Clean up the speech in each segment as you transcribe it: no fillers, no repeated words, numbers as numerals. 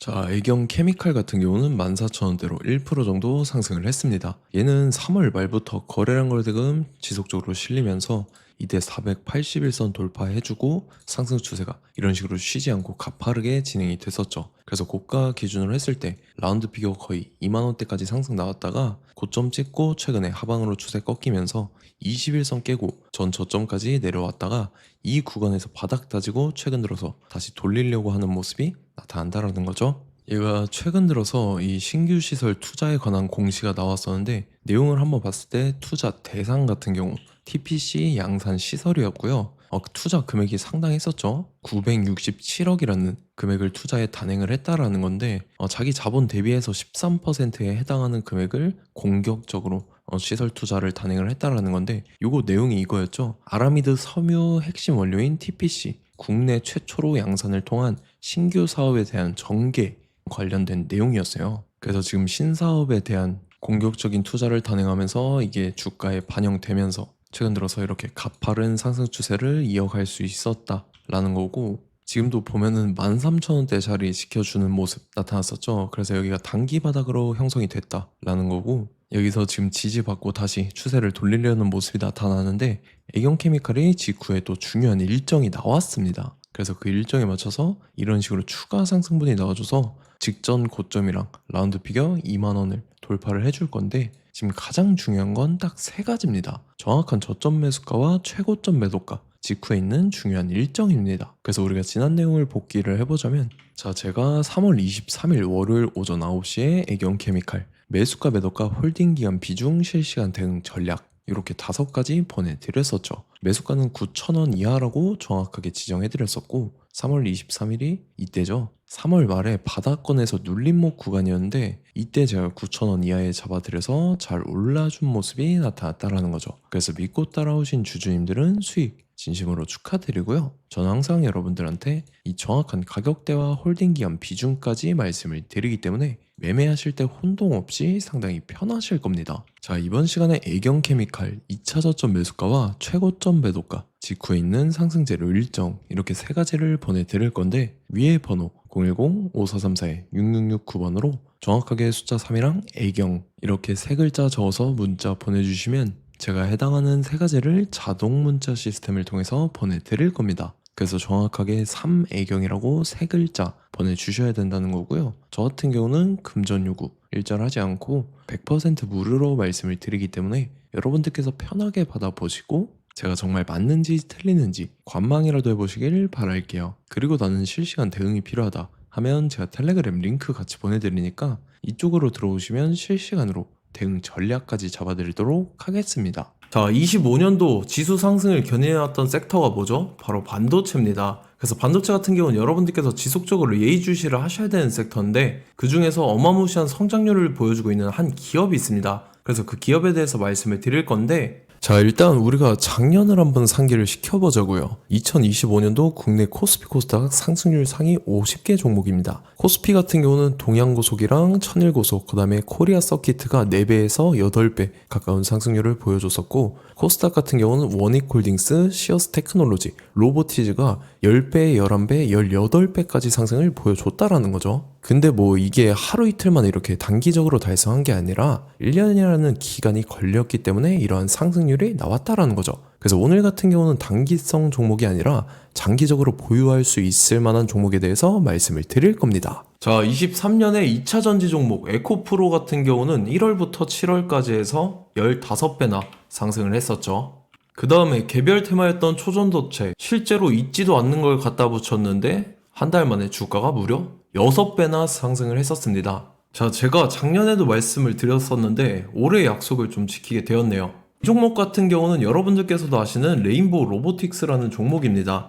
자, 애경 케미칼 같은 경우는 14,000원대로 1% 정도 상승을 했습니다. 얘는 3월 말부터 거래량 거래대금 지속적으로 실리면서 이때 481선 돌파해주고 상승 추세가 이런 식으로 쉬지 않고 가파르게 진행이 됐었죠. 그래서 고가 기준으로 했을 때 라운드 피겨 거의 2만원대까지 상승 나왔다가 고점 찍고 최근에 하방으로 추세 꺾이면서 21선 깨고 전 저점까지 내려왔다가 이 구간에서 바닥 다지고 최근 들어서 다시 돌리려고 하는 모습이 나타난다라는 거죠. 얘가 최근 들어서 이 신규 시설 투자에 관한 공시가 나왔었는데 내용을 한번 봤을 때 투자 대상 같은 경우 TPC 양산 시설이었고요. 그 투자 금액이 상당했었죠. 967억이라는 금액을 투자에 단행을 했다라는 건데 자기 자본 대비해서 13%에 해당하는 금액을 공격적으로 시설 투자를 단행을 했다라는 건데 요거 내용이 이거였죠. 아라미드 섬유 핵심 원료인 TPC 국내 최초로 양산을 통한 신규 사업에 대한 전개 관련된 내용이었어요. 그래서 지금 신사업에 대한 공격적인 투자를 단행하면서 이게 주가에 반영되면서 최근 들어서 이렇게 가파른 상승 추세를 이어갈 수 있었다라는 거고, 지금도 보면은 13,000원대 자리 지켜주는 모습 나타났었죠. 그래서 여기가 단기 바닥으로 형성이 됐다라는 거고, 여기서 지금 지지받고 다시 추세를 돌리려는 모습이 나타나는데 애경케미칼이 직후에 또 중요한 일정이 나왔습니다. 그래서 그 일정에 맞춰서 이런 식으로 추가 상승분이 나와줘서 직전 고점이랑 라운드 피겨 2만원을 돌파를 해줄 건데, 지금 가장 중요한 건 딱 세 가지입니다. 정확한 저점 매수가와 최고점 매도가, 직후에 있는 중요한 일정입니다. 그래서 우리가 지난 내용을 복기를 해보자면, 자, 제가 3월 23일 월요일 오전 9시에 애경케미칼 매수가 매도가 홀딩 기간 비중 실시간 대응 전략 이렇게 5가지 보내드렸었죠. 매수가는 9,000원 이하라고 정확하게 지정해드렸었고, 3월 23일이 이때죠. 3월 말에 바닥권에서 눌림목 구간이었는데 이때 제가 9,000원 이하에 잡아드려서 잘 올라준 모습이 나타났다라는 거죠. 그래서 믿고 따라오신 주주님들은 수익 진심으로 축하드리고요. 저는 항상 여러분들한테 이 정확한 가격대와 홀딩 기간 비중까지 말씀을 드리기 때문에 매매하실 때 혼동 없이 상당히 편하실 겁니다. 자, 이번 시간에 애경케미칼 2차 저점 매수가와 최고점 매도가, 직후에 있는 상승재료 일정 이렇게 세 가지를 보내드릴 건데, 위에 번호 010-5434-6669번으로 정확하게 숫자 3이랑 애경 이렇게 세 글자 적어서 문자 보내주시면 제가 해당하는 세 가지를 자동 문자 시스템을 통해서 보내드릴 겁니다. 그래서 정확하게 3애경이라고 세 글자 보내주셔야 된다는 거고요. 저 같은 경우는 금전 요구 일절하지 않고 100% 무료로 말씀을 드리기 때문에 여러분들께서 편하게 받아보시고 제가 정말 맞는지 틀리는지 관망이라도 해보시길 바랄게요. 그리고 나는 실시간 대응이 필요하다 하면 제가 텔레그램 링크 같이 보내드리니까 이쪽으로 들어오시면 실시간으로 대응 전략까지 잡아드리도록 하겠습니다. 자, 25년도 지수 상승을 견인해왔던 섹터가 뭐죠? 바로 반도체입니다. 그래서 반도체 같은 경우는 여러분들께서 지속적으로 예의주시를 하셔야 되는 섹터인데, 그 중에서 어마무시한 성장률을 보여주고 있는 한 기업이 있습니다. 그래서 그 기업에 대해서 말씀을 드릴 건데, 자, 일단 우리가 작년을 한번 상기를 시켜보자고요. 2025년도 국내 코스피 코스닥 상승률 상위 50개 종목입니다. 코스피 같은 경우는 동양고속이랑 천일고속, 그 다음에 코리아 서키트가 4배에서 8배 가까운 상승률을 보여줬었고, 코스닥 같은 경우는 원익홀딩스, 시어스 테크놀로지, 로보티즈가 10배, 11배, 18배까지 상승을 보여줬다라는 거죠. 근데 뭐 이게 하루 이틀만 이렇게 단기적으로 달성한 게 아니라 1년이라는 기간이 걸렸기 때문에 이러한 상승률이 나왔다라는 거죠. 그래서 오늘 같은 경우는 단기성 종목이 아니라 장기적으로 보유할 수 있을 만한 종목에 대해서 말씀을 드릴 겁니다. 자, 23년에 2차 전지 종목 에코프로 같은 경우는 1월부터 7월까지 해서 15배나 상승을 했었죠. 그 다음에 개별 테마였던 초전도체, 실제로 있지도 않는 걸 갖다 붙였는데 한 달 만에 주가가 무려 6배나 상승을 했었습니다. 자, 제가 작년에도 말씀을 드렸었는데 올해 약속을 좀 지키게 되었네요. 이 종목 같은 경우는 여러분들께서도 아시는 레인보우 로보틱스라는 종목입니다.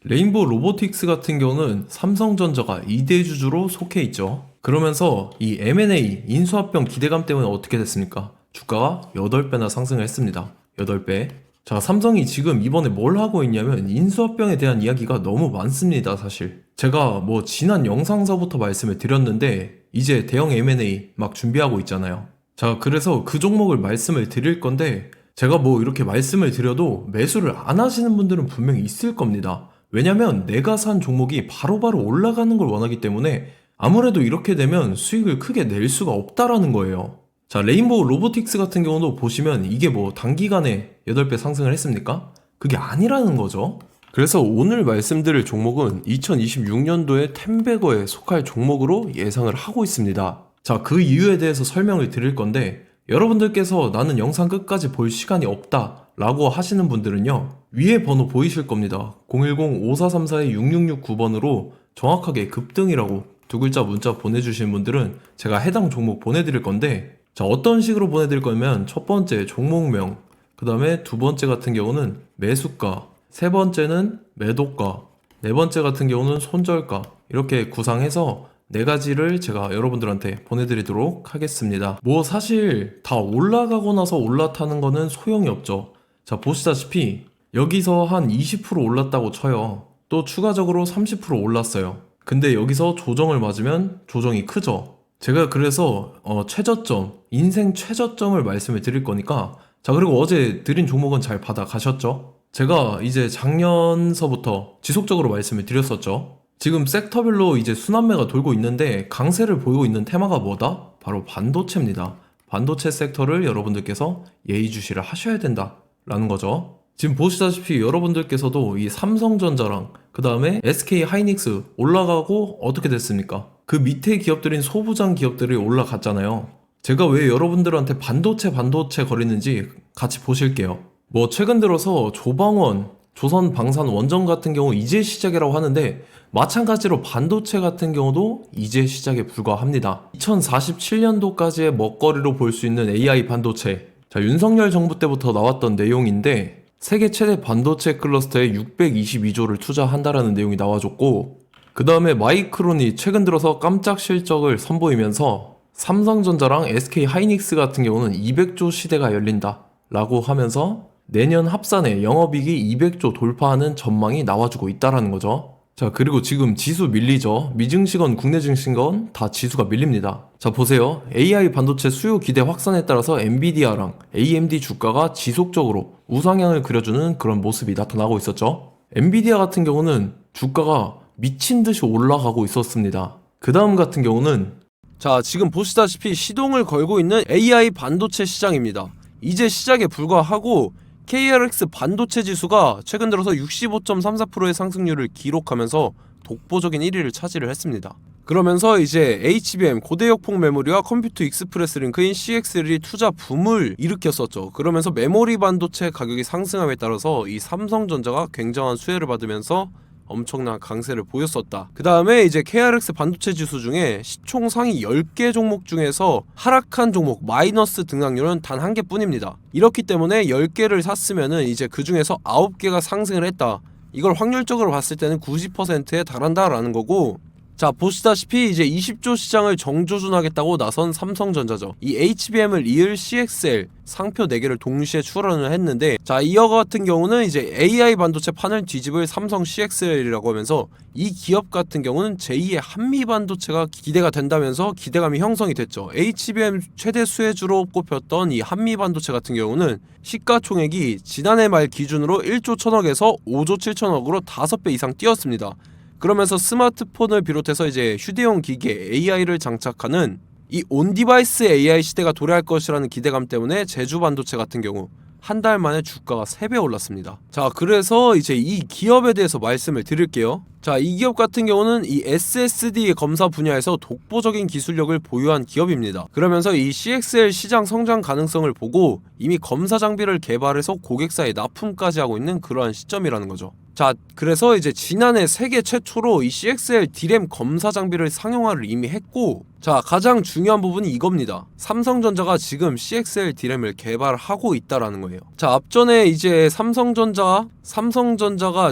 레인보우 로보틱스 같은 경우는 삼성전자가 2대 주주로 속해 있죠. 그러면서 이 M&A 인수합병 기대감 때문에 어떻게 됐습니까? 주가가 8배나 상승을 했습니다. 8배. 자, 삼성이 지금 이번에 뭘 하고 있냐면 인수합병에 대한 이야기가 너무 많습니다, 사실. 제가 뭐 지난 영상서부터 말씀을 드렸는데 이제 대형 M&A 막 준비하고 있잖아요. 자, 그래서 그 종목을 말씀을 드릴 건데, 제가 뭐 이렇게 말씀을 드려도 매수를 안 하시는 분들은 분명히 있을 겁니다. 왜냐면 내가 산 종목이 바로바로 올라가는 걸 원하기 때문에 아무래도 이렇게 되면 수익을 크게 낼 수가 없다라는 거예요. 자, 레인보우 로보틱스 같은 경우도 보시면 이게 뭐 단기간에 8배 상승을 했습니까? 그게 아니라는 거죠. 그래서 오늘 말씀드릴 종목은 2026년도에 텐베거에 속할 종목으로 예상을 하고 있습니다. 자, 그 이유에 대해서 설명을 드릴 건데, 여러분들께서 나는 영상 끝까지 볼 시간이 없다 라고 하시는 분들은요, 위에 번호 보이실 겁니다. 010-5434-6669번으로 정확하게 급등이라고 두 글자 문자 보내주신 분들은 제가 해당 종목 보내드릴 건데, 자, 어떤 식으로 보내드릴 거냐면 첫 번째 종목명, 그 다음에 두 번째 같은 경우는 매수가, 세 번째는 매도가, 네 번째 같은 경우는 손절가, 이렇게 구상해서 네 가지를 제가 여러분들한테 보내드리도록 하겠습니다. 뭐 사실 다 올라가고 나서 올라타는 거는 소용이 없죠. 자, 보시다시피 여기서 한 20% 올랐다고 쳐요. 또 추가적으로 30% 올랐어요. 근데 여기서 조정을 맞으면 조정이 크죠. 제가 그래서 최저점, 인생 최저점을 말씀을 드릴 거니까, 자, 그리고 어제 드린 종목은 잘 받아가셨죠? 제가 이제 작년서부터 지속적으로 말씀을 드렸었죠. 지금 섹터별로 이제 순환매가 돌고 있는데 강세를 보이고 있는 테마가 뭐다? 바로 반도체입니다. 반도체 섹터를 여러분들께서 예의주시를 하셔야 된다라는 거죠. 지금 보시다시피 여러분들께서도 이 삼성전자랑 그 다음에 SK 하이닉스 올라가고 어떻게 됐습니까? 그 밑에 기업들인 소부장 기업들이 올라갔잖아요. 제가 왜 여러분들한테 반도체 거리는지 같이 보실게요. 뭐 최근 들어서 조방원, 조선방산원전 같은 경우 이제 시작이라고 하는데, 마찬가지로 반도체 같은 경우도 이제 시작에 불과합니다. 2047년도까지의 먹거리로 볼 수 있는 AI 반도체. 자, 윤석열 정부 때부터 나왔던 내용인데, 세계 최대 반도체 클러스터에 622조를 투자한다라는 내용이 나와줬고, 그 다음에 마이크론이 최근 들어서 깜짝 실적을 선보이면서 삼성전자랑 SK 하이닉스 같은 경우는 200조 시대가 열린다 라고 하면서 내년 합산에 영업이익이 200조 돌파하는 전망이 나와주고 있다라는 거죠. 자, 그리고 지금 지수 밀리죠. 미증시건 국내 증시건 다 지수가 밀립니다. 자, 보세요. AI 반도체 수요 기대 확산에 따라서 엔비디아랑 AMD 주가가 지속적으로 우상향을 그려주는 그런 모습이 나타나고 있었죠. 엔비디아 같은 경우는 주가가 미친 듯이 올라가고 있었습니다. 그 다음 같은 경우는, 자, 지금 보시다시피 시동을 걸고 있는 AI 반도체 시장입니다. 이제 시작에 불과하고 KRX 반도체 지수가 최근 들어서 65.34%의 상승률을 기록하면서 독보적인 1위를 차지를 했습니다. 그러면서 이제 HBM 고대역폭 메모리와 컴퓨터 익스프레스 링크인 CXL이 투자 붐을 일으켰었죠. 그러면서 메모리 반도체 가격이 상승함에 따라서 이 삼성전자가 굉장한 수혜를 받으면서 엄청난 강세를 보였었다. 그 다음에 이제 KRX 반도체 지수 중에 시총 상위 10개 종목 중에서 하락한 종목 마이너스 등락률은 단 한 개뿐입니다. 이렇기 때문에 10개를 샀으면은 이제 그 중에서 9개가 상승을 했다. 이걸 확률적으로 봤을 때는 90%에 달한다라는 거고, 자, 보시다시피 이제 20조 시장을 정조준하겠다고 나선 삼성전자죠. 이 HBM을 이을 CXL 상표 4개를 동시에 출원을 했는데, 자, 이어 같은 경우는 이제 AI 반도체 판을 뒤집을 삼성 CXL이라고 하면서 이 기업 같은 경우는 제2의 한미 반도체가 기대가 된다면서 기대감이 형성이 됐죠. HBM 최대 수혜주로 꼽혔던 이 한미 반도체 같은 경우는 시가총액이 지난해 말 기준으로 1조 1000억에서 5조 7천억으로 5배 이상 뛰었습니다. 그러면서 스마트폰을 비롯해서 이제 휴대용 기기에 AI를 장착하는 이 온디바이스 AI 시대가 도래할 것이라는 기대감 때문에 제주 반도체 같은 경우 한 달 만에 주가가 3배 올랐습니다. 자, 그래서 이제 이 기업에 대해서 말씀을 드릴게요. 자, 이 기업 같은 경우는 이 SSD 검사 분야에서 독보적인 기술력을 보유한 기업입니다. 그러면서 이 CXL 시장 성장 가능성을 보고 이미 검사 장비를 개발해서 고객사에 납품까지 하고 있는 그러한 시점이라는 거죠. 자, 그래서 이제 지난해 세계 최초로 이 CXL D램 검사 장비를 상용화를 이미 했고, 자, 가장 중요한 부분이 이겁니다. 삼성전자가 지금 CXL D램을 개발하고 있다라는 거예요. 자, 앞전에 이제 삼성전자가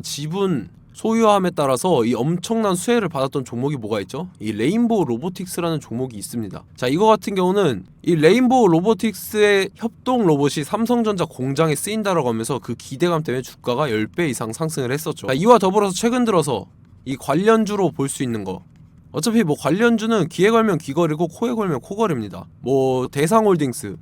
지분 소유함에 따라서 이 엄청난 수혜를 받았던 종목이 뭐가 있죠? 이 레인보우 로보틱스라는 종목이 있습니다. 자, 이거 같은 경우는 이 레인보우 로보틱스의 협동 로봇이 삼성전자 공장에 쓰인다라고 하면서 그 기대감 때문에 주가가 10배 이상 상승을 했었죠. 자, 이와 더불어서 최근 들어서 이 관련주로 볼 수 있는 거, 어차피 뭐 관련주는 귀에 걸면 귀걸이고 코에 걸면 코걸이입니다. 뭐 대상홀딩스,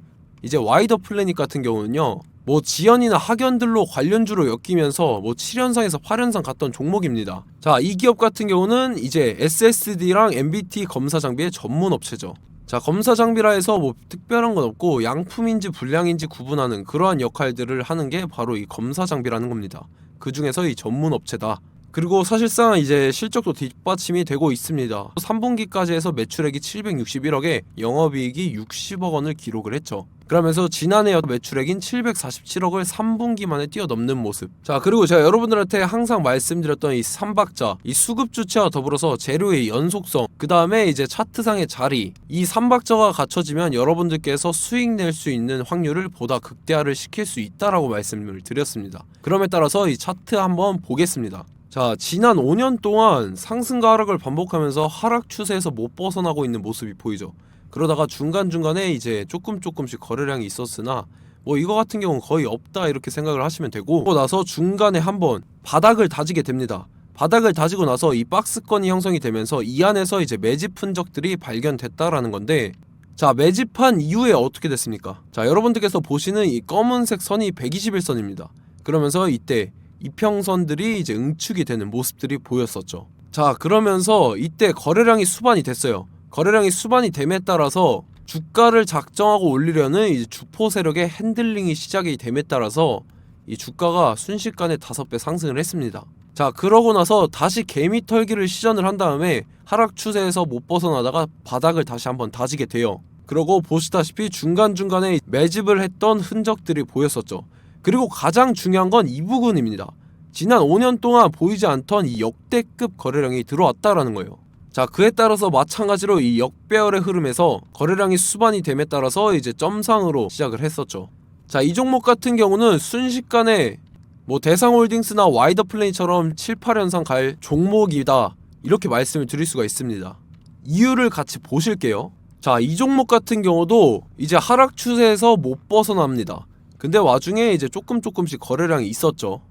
이제 와이더 플래닛 같은 경우는요, 뭐 지연이나 학연들로 관련주로 엮이면서 뭐 7연상에서 8연상 갔던 종목입니다. 자, 이 기업 같은 경우는 이제 SSD랑 MBT 검사 장비의 전문 업체죠. 자, 검사 장비라 해서 뭐 특별한 건 없고 양품인지 불량인지 구분하는 그러한 역할들을 하는 게 바로 이 검사 장비라는 겁니다. 그 중에서 이 전문 업체다. 그리고 사실상 이제 실적도 뒷받침이 되고 있습니다. 3분기까지 해서 매출액이 761억에 영업이익이 60억 원을 기록을 했죠. 그러면서 지난해 매출액인 747억을 3분기 만에 뛰어넘는 모습. 자, 그리고 제가 여러분들한테 항상 말씀드렸던 이 3박자, 이 수급 주체와 더불어서 재료의 연속성, 그 다음에 이제 차트상의 자리, 이 3박자가 갖춰지면 여러분들께서 수익 낼 수 있는 확률을 보다 극대화를 시킬 수 있다라고 말씀을 드렸습니다. 그럼에 따라서 이 차트 한번 보겠습니다. 자, 지난 5년 동안 상승과 하락을 반복하면서 하락 추세에서 못 벗어나고 있는 모습이 보이죠. 그러다가 중간중간에 이제 조금씩 거래량이 있었으나 뭐 이거 같은 경우는 거의 없다 이렇게 생각을 하시면 되고, 그러고 나서 중간에 한번 바닥을 다지게 됩니다. 바닥을 다지고 나서 이 박스권이 형성이 되면서 이 안에서 이제 매집 흔적들이 발견됐다라는 건데, 자, 매집한 이후에 어떻게 됐습니까? 자, 여러분들께서 보시는 이 검은색 선이 121선입니다. 그러면서 이때 이평선들이 이제 응축이 되는 모습들이 보였었죠. 자, 그러면서 이때 거래량이 수반이 됐어요. 거래량이 수반이 됨에 따라서 주가를 작정하고 올리려는 이제 주포 세력의 핸들링이 시작이 됨에 따라서 이 주가가 순식간에 5배 상승을 했습니다. 자, 그러고 나서 다시 개미 털기를 시전을 한 다음에 하락 추세에서 못 벗어나다가 바닥을 다시 한번 다지게 돼요. 그러고 보시다시피 중간중간에 매집을 했던 흔적들이 보였었죠. 그리고 가장 중요한 건 이 부분입니다. 지난 5년 동안 보이지 않던 이 역대급 거래량이 들어왔다라는 거예요. 자, 그에 따라서 마찬가지로 이 역배열의 흐름에서 거래량이 수반이 됨에 따라서 이제 점상으로 시작을 했었죠. 자, 이 종목 같은 경우는 순식간에 뭐 대상홀딩스나 와이더플레이처럼 7, 8연상 갈 종목이다 이렇게 말씀을 드릴 수가 있습니다. 이유를 같이 보실게요. 자, 이 종목 같은 경우도 이제 하락 추세에서 못 벗어납니다. 근데 와중에 이제 조금씩 거래량이 있었죠.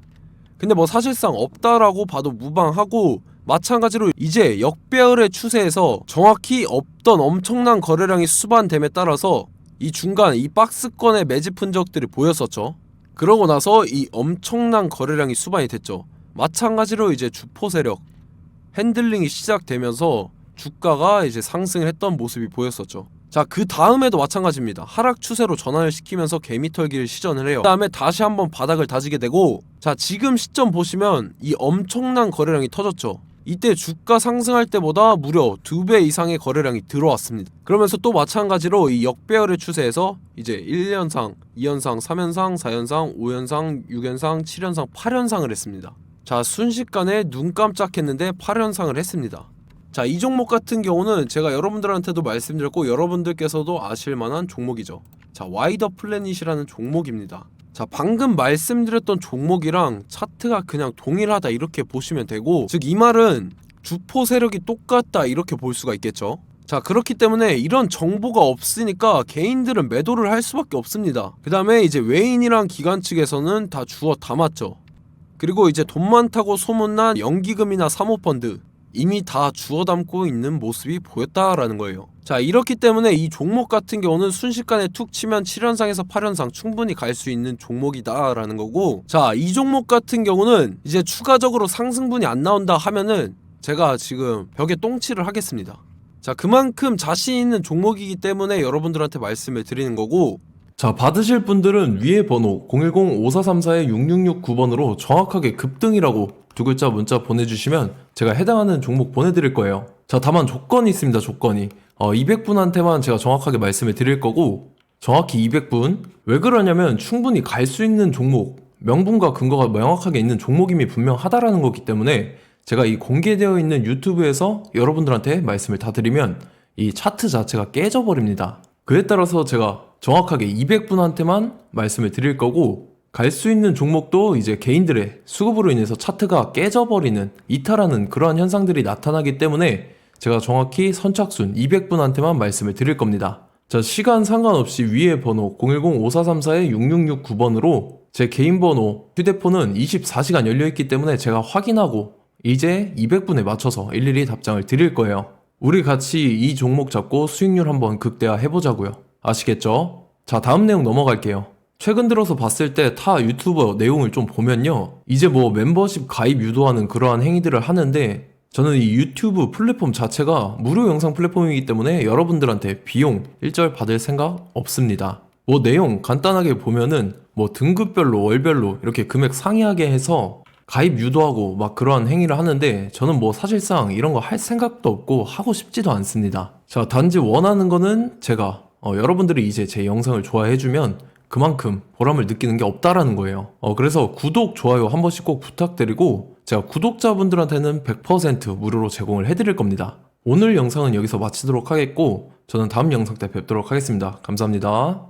근데 뭐 사실상 없다라고 봐도 무방하고, 마찬가지로 이제 역배열의 추세에서 정확히 없던 엄청난 거래량이 수반됨에 따라서 이 중간 이 박스권의 매집 흔적들이 보였었죠. 그러고 나서 이 엄청난 거래량이 수반이 됐죠. 마찬가지로 이제 주포 세력 핸들링이 시작되면서 주가가 이제 상승을 했던 모습이 보였었죠. 자, 그 다음에도 마찬가지입니다. 하락 추세로 전환을 시키면서 개미털기를 시전을 해요. 그 다음에 다시 한번 바닥을 다지게 되고, 자, 지금 시점 보시면 이 엄청난 거래량이 터졌죠. 이때 주가 상승할 때보다 무려 2배 이상의 거래량이 들어왔습니다. 그러면서 또 마찬가지로 이 역배열의 추세에서 이제 1연상, 2연상, 3연상, 4연상, 5연상, 6연상, 7연상, 8연상을 했습니다. 자, 순식간에 눈 깜짝했는데 8연상을 했습니다. 자, 이 종목 같은 경우는 제가 여러분들한테도 말씀드렸고 여러분들께서도 아실만한 종목이죠. 자, 와이더 플래닛이라는 종목입니다. 자, 방금 말씀드렸던 종목이랑 차트가 그냥 동일하다 이렇게 보시면 되고, 즉 이 말은 주포 세력이 똑같다 이렇게 볼 수가 있겠죠. 자, 그렇기 때문에 이런 정보가 없으니까 개인들은 매도를 할 수밖에 없습니다. 그 다음에 이제 외인이랑 기관 측에서는 다 주워 담았죠. 그리고 이제 돈 많다고 소문난 연기금이나 사모펀드 이미 다 주워 담고 있는 모습이 보였다라는 거예요. 자, 이렇기 때문에 이 종목 같은 경우는 순식간에 툭 치면 7연상에서 8연상 충분히 갈 수 있는 종목이다 라는 거고, 자, 이 종목 같은 경우는 이제 추가적으로 상승분이 안 나온다 하면은 제가 지금 벽에 똥칠을 하겠습니다. 자, 그만큼 자신 있는 종목이기 때문에 여러분들한테 말씀을 드리는 거고, 자, 받으실 분들은 위에 번호 010-5434-6669번으로 정확하게 급등이라고 두 글자 문자 보내주시면 제가 해당하는 종목 보내드릴 거예요. 자, 다만 조건이 있습니다. 조건이 200분한테만 제가 정확하게 말씀을 드릴 거고, 정확히 200분. 왜 그러냐면 충분히 갈 수 있는 종목, 명분과 근거가 명확하게 있는 종목임이 분명하다라는 거기 때문에 제가 이 공개되어 있는 유튜브에서 여러분들한테 말씀을 다 드리면 이 차트 자체가 깨져버립니다. 그에 따라서 제가 정확하게 200분한테만 말씀을 드릴 거고, 갈 수 있는 종목도 이제 개인들의 수급으로 인해서 차트가 깨져버리는, 이탈하는 그러한 현상들이 나타나기 때문에 제가 정확히 선착순 200분한테만 말씀을 드릴 겁니다. 자, 시간 상관없이 위에 번호 010-5434-6669번으로 제 개인 번호, 휴대폰은 24시간 열려있기 때문에 제가 확인하고 이제 200분에 맞춰서 일일이 답장을 드릴 거예요. 우리 같이 이 종목 잡고 수익률 한번 극대화 해보자고요. 아시겠죠? 자, 다음 내용 넘어갈게요. 최근 들어서 봤을 때 타 유튜버 내용을 좀 보면요. 이제 뭐 멤버십 가입 유도하는 그러한 행위들을 하는데 저는 이 유튜브 플랫폼 자체가 무료 영상 플랫폼이기 때문에 여러분들한테 비용 일절 받을 생각 없습니다. 뭐 내용 간단하게 보면은 뭐 등급별로 월별로 이렇게 금액 상이하게 해서 가입 유도하고 막 그러한 행위를 하는데 저는 뭐 사실상 이런 거 할 생각도 없고 하고 싶지도 않습니다. 자, 단지 원하는 거는 제가 여러분들이 이제 제 영상을 좋아해주면 그만큼 보람을 느끼는 게 없다라는 거예요. 그래서 구독, 좋아요 한 번씩 꼭 부탁드리고 제가 구독자분들한테는 100% 무료로 제공을 해드릴 겁니다. 오늘 영상은 여기서 마치도록 하겠고 저는 다음 영상 때 뵙도록 하겠습니다. 감사합니다.